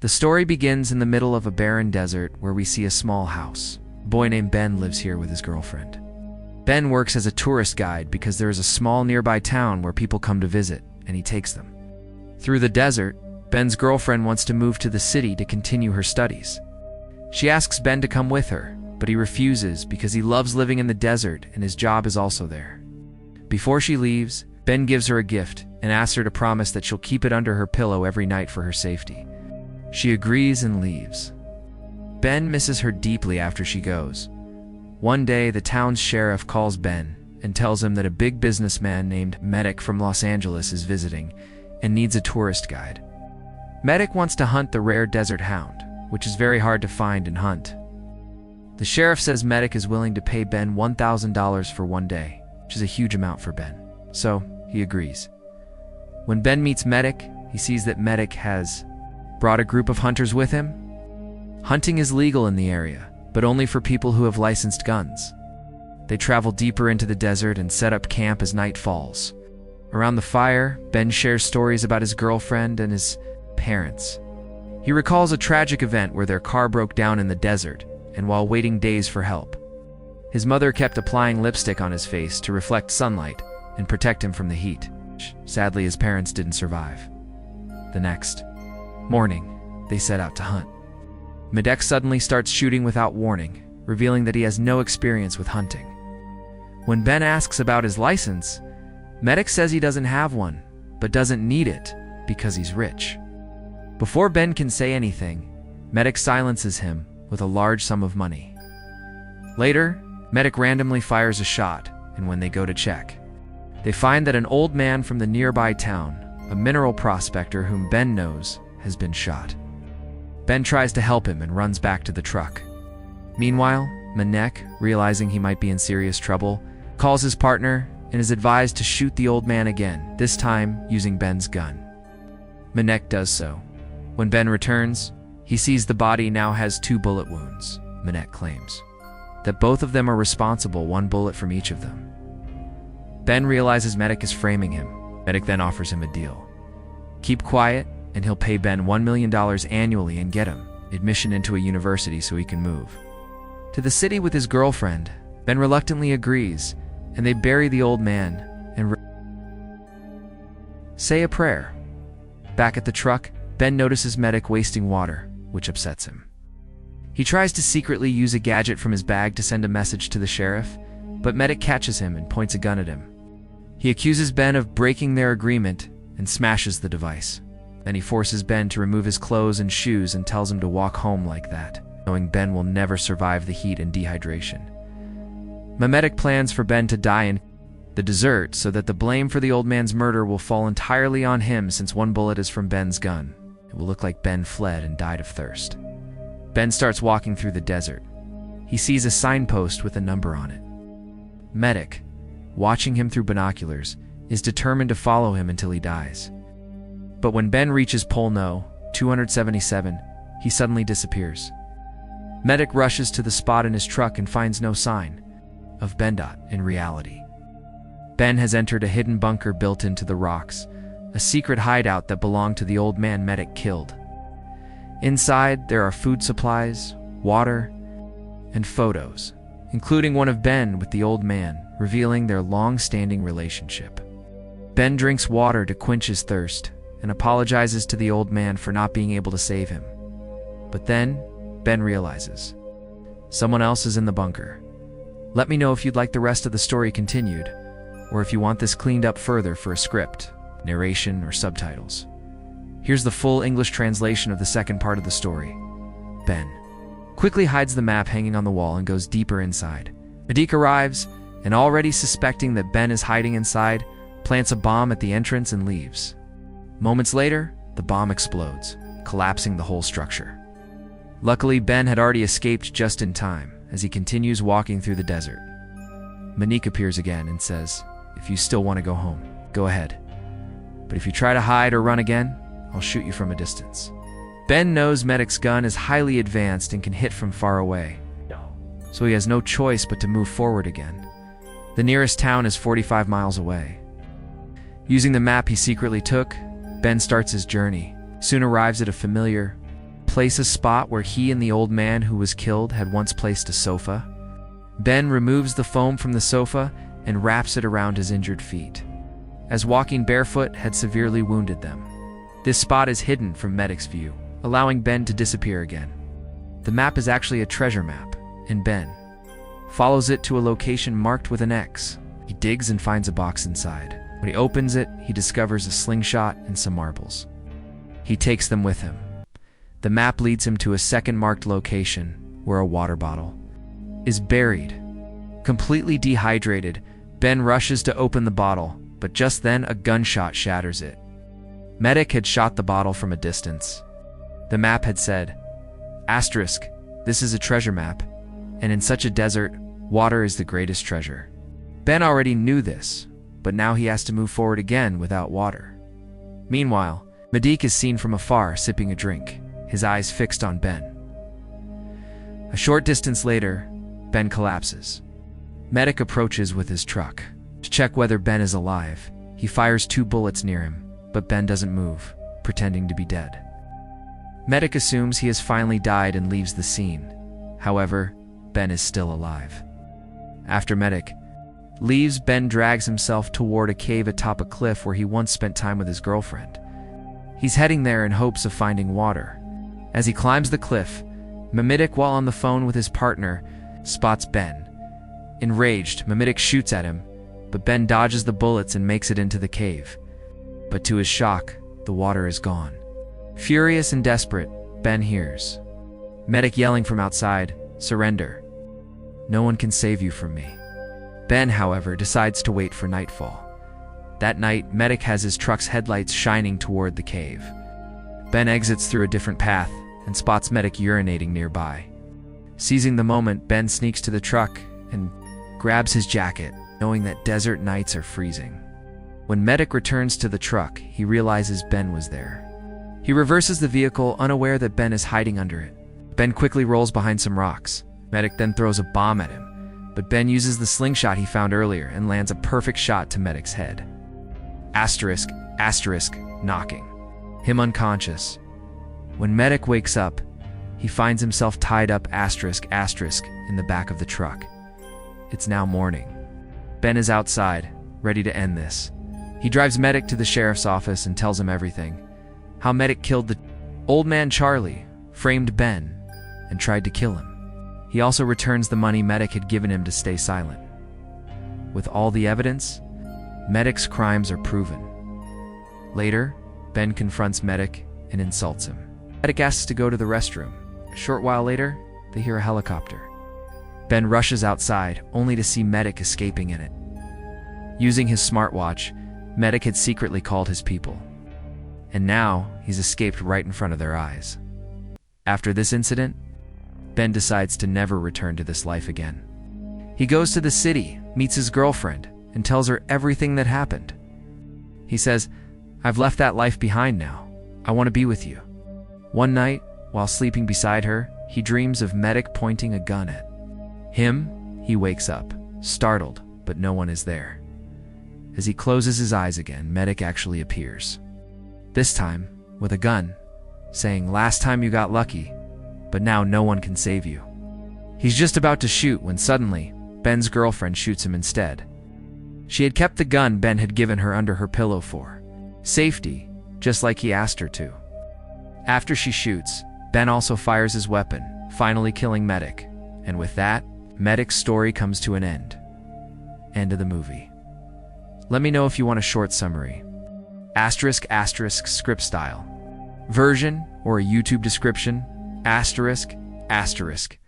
The story begins in the middle of a barren desert where we see a small house. A boy named Ben lives here with his girlfriend. Ben works as a tourist guide because there is a small nearby town where people come to visit, and he takes them. Through the desert, Ben's girlfriend wants to move to the city to continue her studies. She asks Ben to come with her, but he refuses because he loves living in the desert and his job is also there. Before she leaves, Ben gives her a gift and asks her to promise that she'll keep it under her pillow every night for her safety. She agrees and leaves. Ben misses her deeply after she goes. One day, the town's sheriff calls Ben and tells him that a big businessman named Medic from Los Angeles is visiting and needs a tourist guide. Medic wants to hunt the rare desert hound, which is very hard to find and hunt. The sheriff says Medic is willing to pay Ben $1,000 for one day, which is a huge amount for Ben, so he agrees. When Ben meets Medic, he sees that Medic has brought a group of hunters with him. Hunting is legal in the area, but only for people who have licensed guns. They travel deeper into the desert and set up camp as night falls. Around the fire, Ben shares stories about his girlfriend and his parents. He recalls a tragic event where their car broke down in the desert, and while waiting days for help, his mother kept applying lipstick on his face to reflect sunlight and protect him from the heat. Sadly, his parents didn't survive. The next morning, they set out to hunt. Medic suddenly starts shooting without warning, revealing that he has no experience with hunting. When Ben asks about his license, Medic says he doesn't have one, but doesn't need it because he's rich. Before Ben can say anything, Medic silences him with a large sum of money. Later, Medic randomly fires a shot, and when they go to check, they find that an old man from the nearby town, a mineral prospector whom Ben knows, has been shot. Ben tries to help him and runs back to the truck. Meanwhile, Medic, realizing he might be in serious trouble, calls his partner and is advised to shoot the old man again, this time using Ben's gun. Medic does so. When Ben returns, he sees the body now has 2 bullet wounds. Medic claims that both of them are responsible, 1 bullet from each of them. Ben realizes Medic is framing him. Medic then offers him a deal. Keep quiet, and he'll pay Ben $1 million annually and get him admission into a university so he can move to the city with his girlfriend. Ben reluctantly agrees, and they bury the old man and say a prayer. Back at the truck, Ben notices Medic wasting water, which upsets him. He tries to secretly use a gadget from his bag to send a message to the sheriff, but Medic catches him and points a gun at him. He accuses Ben of breaking their agreement and smashes the device. Then he forces Ben to remove his clothes and shoes and tells him to walk home like that, knowing Ben will never survive the heat and dehydration. Medic plans for Ben to die in the desert so that the blame for the old man's murder will fall entirely on him, since 1 bullet is from Ben's gun. It will look like Ben fled and died of thirst. Ben starts walking through the desert. He sees a signpost with a number on it. Medic, watching him through binoculars, is determined to follow him until he dies. But when Ben reaches pole No. 277, he suddenly disappears. Medic rushes to the spot in his truck and finds no sign of Ben. In reality, Ben has entered a hidden bunker built into the rocks, a secret hideout that belonged to the old man Medic killed. Inside, there are food supplies, water, and photos, including one of Ben with the old man, revealing their long-standing relationship. Ben drinks water to quench his thirst and apologizes to the old man for not being able to save him. But then, Ben realizes someone else is in the bunker. Let me know if you'd like the rest of the story continued, or if you want this cleaned up further for a script, narration, or subtitles. Here's the full English translation of the second part of the story. Ben quickly hides the map hanging on the wall and goes deeper inside. Medic arrives, and already suspecting that Ben is hiding inside, plants a bomb at the entrance and leaves. Moments later, the bomb explodes, collapsing the whole structure. Luckily, Ben had already escaped just in time as he continues walking through the desert. Medic appears again and says, "If you still want to go home, go ahead. But if you try to hide or run again, I'll shoot you from a distance." Ben knows Medic's gun is highly advanced and can hit from far away, so he has no choice but to move forward again. The nearest town is 45 miles away. Using the map he secretly took, Ben starts his journey, soon arrives at a familiar place a spot where he and the old man who was killed had once placed a sofa. Ben removes the foam from the sofa and wraps it around his injured feet, as walking barefoot had severely wounded them. This spot is hidden from Medic's view, allowing Ben to disappear again. The map is actually a treasure map, and Ben follows it to a location marked with an X. He digs and finds a box inside. When he opens it, he discovers a slingshot and some marbles. He takes them with him. The map leads him to a second marked location where a water bottle is buried. Completely dehydrated, Ben rushes to open the bottle, but just then a gunshot shatters it. Medic had shot the bottle from a distance. The map had said, "Asterisk, this is a treasure map, and in such a desert, water is the greatest treasure." Ben already knew this, but now he has to move forward again without water. Meanwhile, Medic is seen from afar sipping a drink, his eyes fixed on Ben. A short distance later, Ben collapses. Medic approaches with his truck. To check whether Ben is alive, he fires 2 bullets near him, but Ben doesn't move, pretending to be dead. Medic assumes he has finally died and leaves the scene. However, Ben is still alive. After Medic leaves, Ben drags himself toward a cave atop a cliff where he once spent time with his girlfriend. He's heading there in hopes of finding water. As he climbs the cliff, Medic, while on the phone with his partner, spots Ben. Enraged, Medic shoots at him, but Ben dodges the bullets and makes it into the cave. But to his shock, the water is gone. Furious and desperate, Ben hears Medic yelling from outside, "Surrender. No one can save you from me." Ben, however, decides to wait for nightfall. That night, Medic has his truck's headlights shining toward the cave. Ben exits through a different path and spots Medic urinating nearby. Seizing the moment, Ben sneaks to the truck and grabs his jacket, knowing that desert nights are freezing. When Medic returns to the truck, he realizes Ben was there. He reverses the vehicle, unaware that Ben is hiding under it. Ben quickly rolls behind some rocks. Medic then throws a bomb at him, but Ben uses the slingshot he found earlier and lands a perfect shot to Medic's head. Asterisk, asterisk, knocking him unconscious. When Medic wakes up, he finds himself tied up asterisk, asterisk in the back of the truck. It's now morning. Ben is outside, ready to end this. He drives Medic to the sheriff's office and tells him everything. How Medic killed the old man Charlie, framed Ben, and tried to kill him. He also returns the money Medic had given him to stay silent. With all the evidence, Medic's crimes are proven. Later, Ben confronts Medic and insults him. Medic asks to go to the restroom. A short while later, they hear a helicopter. Ben rushes outside, only to see Medic escaping in it. Using his smartwatch, Medic had secretly called his people. And now, he's escaped right in front of their eyes. After this incident, Ben decides to never return to this life again. He goes to the city, meets his girlfriend, and tells her everything that happened. He says, "I've left that life behind now. I want to be with you." One night, while sleeping beside her, he dreams of Medic pointing a gun at him. He wakes up, startled, but no one is there. As he closes his eyes again, Medic actually appears. This time, with a gun, saying, "Last time you got lucky, but now no one can save you." He's just about to shoot when suddenly, Ben's girlfriend shoots him instead. She had kept the gun Ben had given her under her pillow for safety, just like he asked her to. After she shoots, Ben also fires his weapon, finally killing Medic. And with that, Medic's story comes to an end. End of the movie. Let me know if you want a short summary. Asterisk, asterisk, script style. Version, or a YouTube description, asterisk, asterisk.